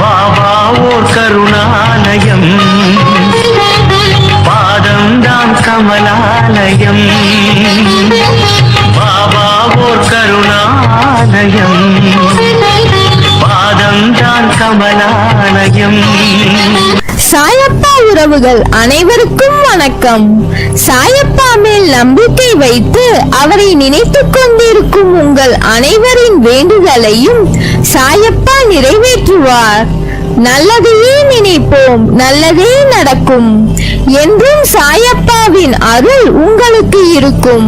பாபா ஓர் கருணாலயம், பாதம்தான் கமலாலயம். பாபா ஓர் கருணாலயம், பாதம்தான் கமலாலயம். சாயப்பா உறவுகள் அனைவருக்கும் வணக்கம். சாயப்பா மேல் நம்பிக்கை வைத்து அவரை நினைத்துக் கொண்டிருக்கும் உங்கள் அனைவரின் வேண்டுதலையும் சாயப்பா நிறைவேற்றுவார். நல்லதையே நினைப்போம், நல்லதே நடக்கும் என்றும் சாயப்பாவின் அருள் உங்களுக்கு இருக்கும்.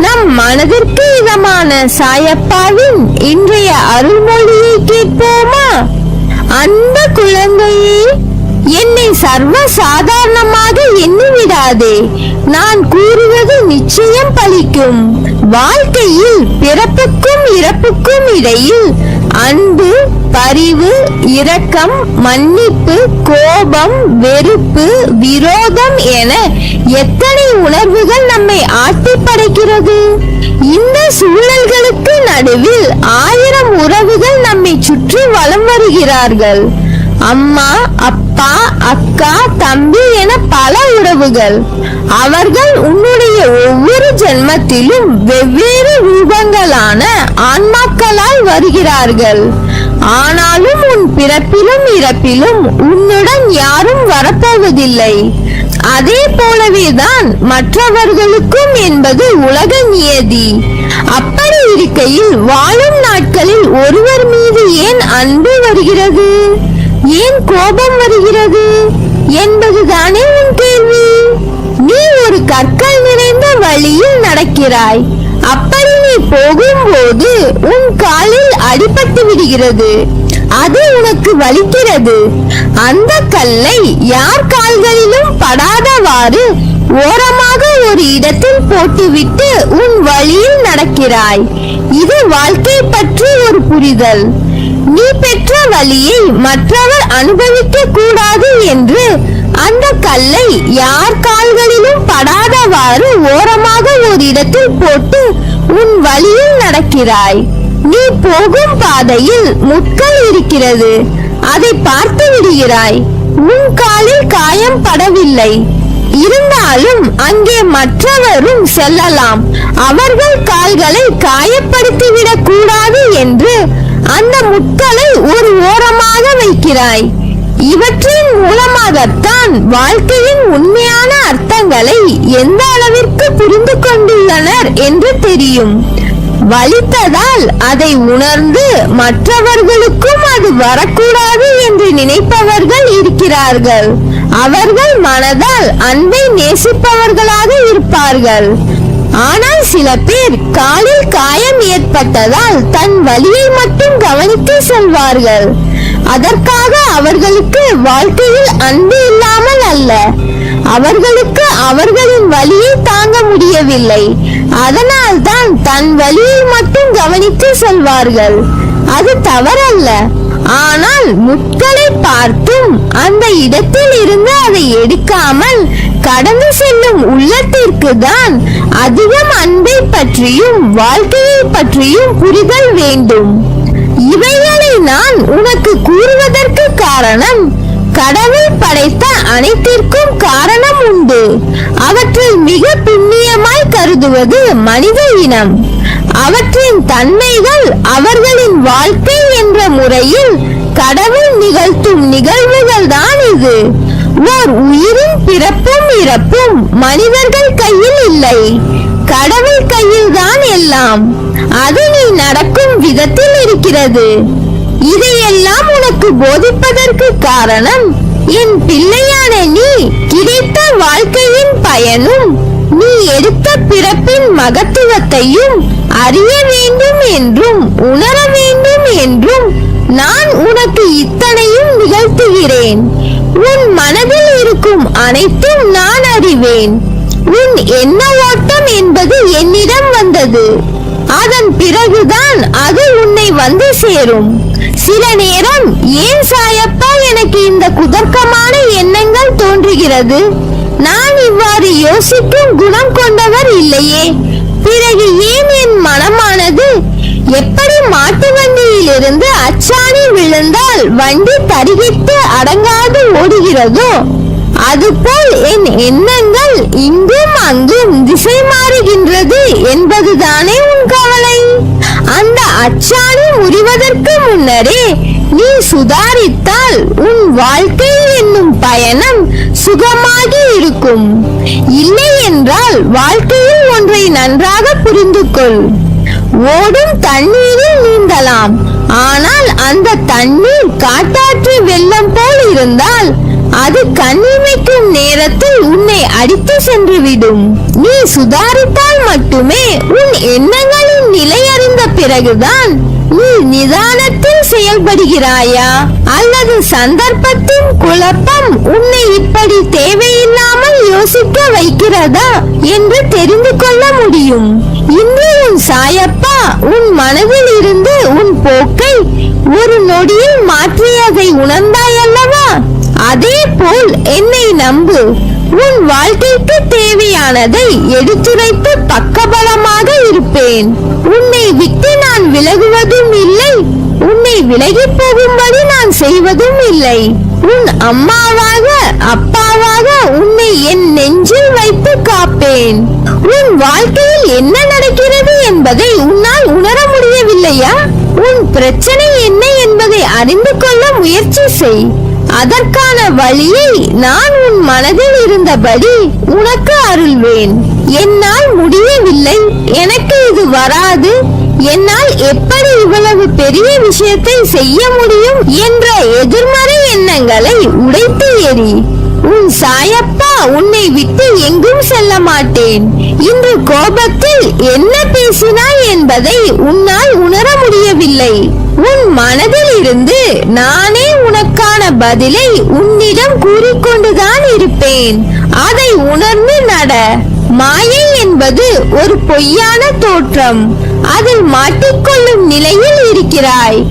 நம் மனதிற்கு இதமான சாயப்பாவின் இன்றைய அருள்மொழியை கேட்போமா? அன்பு குழந்தையே, என்னை சர்வ சாதாரணமாக எண்ணிவிடாதே. நான் கூறுவது நிச்சயம் பலிக்கும். வாழ்க்கையில் பிறப்புக்கும் இறப்புக்கும் இடையில் அன்பு, பரிவு, இரக்கம், மன்னிப்பு, கோபம், வெறுப்பு, விரோதம் என எத்தனை உணர்வுகள் நம்மை ஆட்டி படைக்கிறது. இந்த சூழல்களுக்கு நடுவில் 1000 உறவுகள் நம்மை சுற்றி வலம் வருகிறார்கள். அம்மா, அப்பா, அக்கா, தம்பி என பல உறவுகள். அவர்கள் உன்னுடைய ஒவ்வொரு ஜென்மத்திலும் வெவ்வேறு ரூபங்களான ஆன்மாக்களால் வருகிறார்கள். ஆனாலும் உன் பிறப்பிலும் இறப்பிலும் உன்னுடன் யாரும் வரப்போவதில்லை. அதே போலவேதான் மற்றவர்களுக்கும் என்பது உலக நியதி. அப்படி இருக்கையில் வாழும் நாட்களில் ஒருவர் மீது ஏன் அன்பு வருகிறது, ஏன் கோபம் வருகிறது என்பதுதானே உன் கேள்வி. நீ ஒரு கற்கள் நிறைந்த வழியில் நடக்கிறாய். அப்படி நீ போகும்போது உன் காலில் அடிபட்டு விடுகிறது. அது உனக்கு வலிக்கிறது. அந்த கல்லை யார் கால்களிலும் படாதவாறு ஓரமாக ஒரு இடத்தில் போட்டுவிட்டு உன் வழியில் நடக்கிறாய். இது வாழ்க்கை பற்றி ஒரு புரிதல். நீ பெற்ற வலியை மற்றவர் அனுபவிக்க கூடாது என்று அந்த கல்லை யார் கால்களிலும் படாதவாறு ஓரமாக ஒரு இடத்தில் போட்டு உன் வழியில் நடக்கிறாய். நீ போகும் பாதையில் முட்கள் இருக்கிறது. அதை பார்த்து விடுகிறாய். உன் காலில் காயம் படவில்லை. இருந்தாலும் அங்கே மற்றவரும் செல்லலாம். அவர்கள் கால்களை காயப்படுத்திவிடக் கூடாது என்று அந்த முட்களை ஒரு ஓரமாக வைக்கிறாய். இவற்றின் மூலமாகத்தான் வாழ்க்கையின் உண்மையான அர்த்தங்களை எந்த அளவிற்கு புரிந்து கொண்டுள்ளனர் என்று தெரியும். வலித்ததால் அதை உணர்ந்து மற்றவர்களுக்கும் அது வரக்கூடாது என்று நினைப்பவர்கள் இருக்கிறார்கள். அவர்கள் மனதால் அன்பை நேசிப்பவர்களாக இருப்பார்கள். ஆனால் சில பேர் காலில் காயம் ஏற்பட்டதால் தன் வலியை மட்டும் கவனித்து செல்வார்கள். அதற்காக அவர்களுக்கு வாழ்க்கையில் அன்பு இல்லாமல் அல்ல, அவர்களுக்கு அவர்களின் வலியை தாங்க முடியவில்லை. அதனால் தான் தன் வலியை மட்டும் கவனித்து செல்வார்கள். அது தவறல்ல. ஆனால் முட்களை பார்த்தும் அந்த இடத்தில் இருந்து அதை எடுக்காமல் கடந்து செல்லும் உள்ளத்திற்கு தான் அதிகம் அன்பை பற்றியும் வாழ்க்கையை பற்றியும் புரிதல் வேண்டும். இவைகளை நான் உனக்கு கூறுவதற்கு காரணம், கடவுள் படைத்த அனைத்திற்கும் காரணம் உண்டு. அவற்றில் மிக புண்ணியமாய் கருதுவது மனித இனம். அவற்றின் தன்மைகள் அவர்களின் வாழ்க்கை என்ற முறையில் கடவுள் நிகழ்த்தும் நிகழ்வுகள் தான் இது. ஓர் உயிரின் பிறப்பும் இறப்பும் மனிதர்கள் கையில் இல்லை, கடவுள் கையில் தான் எல்லாம். அது நீ நடக்கும் விதத்தில் இருக்கிறது. இதையெல்லாம் உனக்கு போதிப்பதற்கு காரணம், என் பிள்ளையான நீ கிடைத்த வாழ்க்கையின் பயனும் நீ எடுத்த பிறப்பின் மகத்துவத்தையும் அறிய வேண்டும் என்றும் உணர வேண்டும் என்றும் நான் உனக்கு இத்தனையும் நிகழ்த்துகிறேன். உன் மனதில் இருக்கும் அனைத்தும் நான் அறிவேன். உன் எண்ண ஓட்டம் என்பது என்னிடம் வந்தது. அதன் பிறகுதான் அது உன்னை வந்து சேரும். சில நேரம் ஏன் சாயப்பா எனக்கு இந்த குதர்க்கமான எண்ணங்கள் தோன்றுகிறது, நான் இவ்வாறு யோசிக்கும் குணம் கொண்டவர் இல்லையே, பிறகு ஏன் என் மனமானது எப்படி மாட்டு வண்டி அதிலிருந்து அச்சாணி விழுந்தால் வண்டி தரிகிட்டு அடங்காது ஓடுகிறதோ அதுபோல் என் எண்ணங்கள் இங்கும் அங்கும் திசை மாறுகின்றது என்பதுதானே உன் கவலை. அந்த அச்சாணி முறிவதற்கு முன்னரே நீ சுதாரித்தால் உன் வாழ்க்கை என்னும் பயணம் சுகமாகி இருக்கும். இல்லை என்றால் வாழ்க்கையில் ஒன்றை நன்றாக புரிந்து கொள். ஓடும் தண்ணீரில் நீந்தலாம், ஆனால் அந்த தண்ணீர் காட்டாற்று வெள்ளம் போல் இருந்தால் அது கண்ணிமைக்கும் நேரத்தில் உன்னை அடித்து சென்று விடும். நீ சுதாரித்தால் மட்டுமே உன் எண்ணங்களின் நிலை அறிந்த பிறகுதான் நீ நிதானத்தில் செயல்படுகிறாயா, அல்லது சந்தர்ப்பத்தின் குழப்பம் உன்னை இப்படி தேவையில்லாமல் யோசிக்க வைக்கிறதா என்று தெரிந்து கொள்ள முடியும். இன்று உன் சாயப்பா உன் மனதில் இருந்து உன் போக்கை ஒரு நொடியில் மாற்றியதை உணர்ந்தாயல்லவா? அதே போல் என்னை நம்பு. உன் வாழ்க்கைக்கு தேவையானதை எடுத்துரைத்து பக்கபலமாக இருப்பேன். உன்னை விட்டு நான் விலகுவதும் இல்லை, உன்னை விலகி போகும்படி நான் செய்வதும் இல்லை. உன் அம்மாவாக அப்பாவாக உன்னை என் நெஞ்சில் வைத்து காப்பேன். உன் வாழ்க்கையில் என்ன நடக்கிறது என்பதை உன்னால் உணர முடியவில்லையா? உன் பிரச்சனை என்ன என்பதை அறிந்து கொள்ள முயற்சி செய். அதற்கான வழியை நான் உன் மனதில் இருந்தபடி உனக்கு அருள்வேன். என்னால் முடியவில்லை, எனக்கு இது வராது, என்னால் எப்படி இவ்வளவு பெரிய விஷயத்தை செய்ய முடியும் என்ற எதிர்மறை எண்ணங்களை உடைத்து எறி. உன் சாயப்பா உன்னை விட்டு எங்கும் செல்ல மாட்டேன். இன்று கோபத்தில் என்ன பேசினாய் என்பதை உன்னால் உணர முடியவில்லை. உன் மனதில் இருந்து நானே உனக்கான பதிலை உன்னிடம் கூறிக்கொண்டுதான் இருப்பேன். அதை உணர்ந்து நட. மாயை என்பது ஒரு பொய்யான தோற்றம். அதில் மாட்டிக்கொள்ளும் நிலையில் இருக்கிறாய்.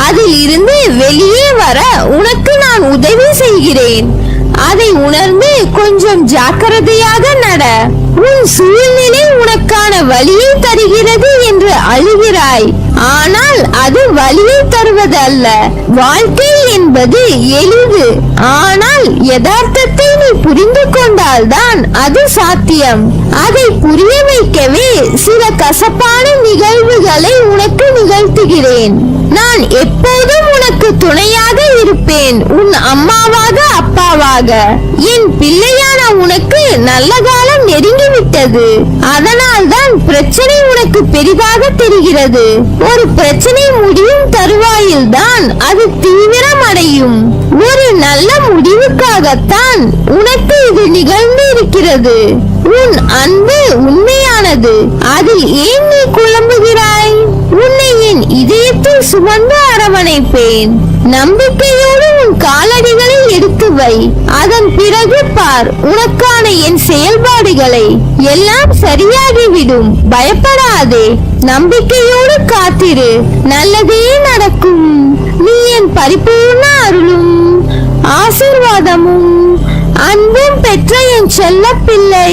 அதில் இருந்து வெளியே வர உனக்கு நான் உதவி செய்கிறேன். அதை உணர்ந்து கொஞ்சம் ஜாக்கிரதையாக நட. உன் சூழ்நிலை உனக்கான வழியை தருகிறது என்று அழுகிறாய், ஆனால் அது வழியை தருவது அல்ல. வாழ்க்கை என்பது எளிது, ஆனால் யதார்த்தத்தை நீ புரிந்து கொண்டால்தான் அது சாத்தியம். அதை புரிய வைக்கவே சில கசப்பான நிகழ்வுகளை உனக்கு நிகழ்த்துகிறேன். நான் எப்போதும் உனக்கு துணையாக இருப்பேன், உன் அம்மாவாக அப்பாவாக. என் பிள்ளையான உனக்கு நல்ல காலம் நெருங்கிவிட்டது. அதனால் தான் பிரச்சனை உனக்கு பெரிதாக தெரிகிறது. ஒரு பிரச்சனை முடியும் தருவாயில் தான் அது தீவிரம் அடையும். ஒரு நல்ல முடிவுக்காகத்தான் உனக்கு இது நிகழ்ந்து இருக்கிறது. உன் அன்பு உண்மையானது, அதில் ஏன் நீ குழம்புகிறாய்? உன்னை என் இதயத்தில் சுமந்து அரவணைப்பேன். நம்பிக்கையோடு உன் காலடிகளை எடுத்து வை. அதன் பிறகு பார் உனக்கான என் செயல்பாடுகளை. எல்லாம் சரியாகிவிடும், பயப்படாதே. நம்பிக்கையோடு காத்திரு, நல்லதே நடக்கும். நீ என் பரிபூர்ண அருளும் ஆசீர்வாதமும் அன்பும் பெற்ற என் செல்ல பிள்ளை.